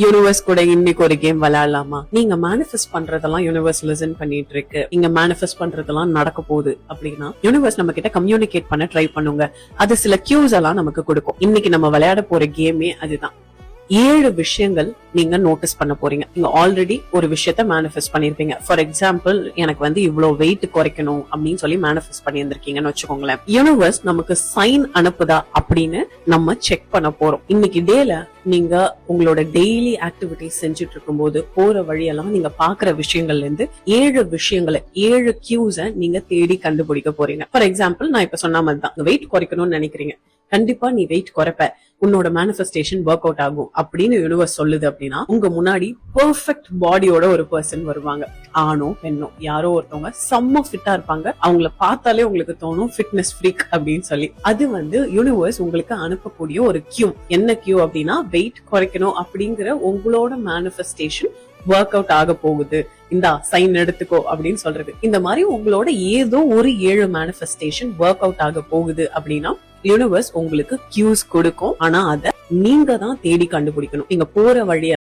Universe கூட இன்னைக்கு ஒரு கேம் விளையாடலாமா? நீங்க மேனிஃபெஸ்ட் பண்றதெல்லாம் யூனிவர்ஸ் லிசன் பண்ணிட்டு இருக்கு. நீங்க மேனிஃபெஸ்ட் பண்றதெல்லாம் நடக்க போகுது அப்படின்னா யூனிவர்ஸ் நம்ம கிட்ட கம்யூனிகேட் பண்ண ட்ரை பண்ணுங்க. அது சில கியூஸ் எல்லாம் நமக்கு கொடுக்கும். இன்னைக்கு நம்ம விளையாட போற கேமே அதுதான். 7 விஷயங்கள் நீங்க நோட்டீஸ் பண்ண போறீங்க. நீங்க ஆல்ரெடி ஒரு விஷயத்த மேனிஃபெஸ்ட் பண்ணிருப்பீங்க. ஃபார் எக்ஸாம்பிள், எனக்கு வந்து இவ்வளவு வெயிட் குறைக்கணும் அப்படின்னு சொல்லி மேனிஃபெஸ்ட் பண்ணியிருந்திருக்கீங்கன்னு வச்சுக்கோங்களேன். யூனிவர்ஸ் நமக்கு சைன் அனுப்புதா அப்படின்னு நம்ம செக் பண்ண போறோம். இன்னைக்கு டேல நீங்க உங்களோட டெய்லி ஆக்டிவிட்டிஸ் செஞ்சுட்டு இருக்கும் போது போற வழியெல்லாம் நீங்க பாக்குற விஷயங்கள்ல இருந்து 7 விஷயங்களை 7 கியூஸ நீங்க தேடி கண்டுபிடிக்க போறீங்க. ஃபார் எக்ஸாம்பிள், நான் இப்ப சொன்ன மாதிரி தான், வெயிட் குறைக்கணும்னு நினைக்கிறீங்க. கண்டிப்பா நீ வெயிட் குறைப்ப, உன்னோட மேனிஃபெஸ்டேஷன் ஒர்க் அவுட் ஆகும் அப்படின்னு யூனிவர்ஸ் சொல்லுது அப்படின்னா, உங்க முன்னாடி பெர்ஃபெக்ட் பாடியோட ஒரு பர்சன் வருவாங்க. ஆணோ பெண்ணோ யாரோ ஒருத்தவங்க செம்ம ஃபிட்டா இருப்பாங்க. அவங்கள பார்த்தாலே உங்களுக்கு தோணும் ஃபிட்னஸ் ஃப்ரீக் அப்படின்னு சொல்லி. அது வந்து யூனிவர்ஸ் உங்களுக்கு அனுப்பக்கூடிய ஒரு கியூ. என்ன கியூ அப்படின்னா, வெயிட் குறைக்கணும் அப்படிங்கிற உங்களோட மேனிஃபெஸ்டேஷன் ஒர்க் அவுட் ஆக போகுது, இந்த சைன் எடுத்துக்கோ அப்படின்னு சொல்றது. இந்த மாதிரி உங்களோட ஏதோ ஒரு 7 மேனிஃபெஸ்டேஷன் ஒர்க் அவுட் ஆக போகுது அப்படின்னா யூனிவர்ஸ் உங்களுக்கு கியூஸ் கொடுக்கும். ஆனா அத நீங்க தான் தேடி கண்டுபிடிக்கணும். நீங்க போற வழிய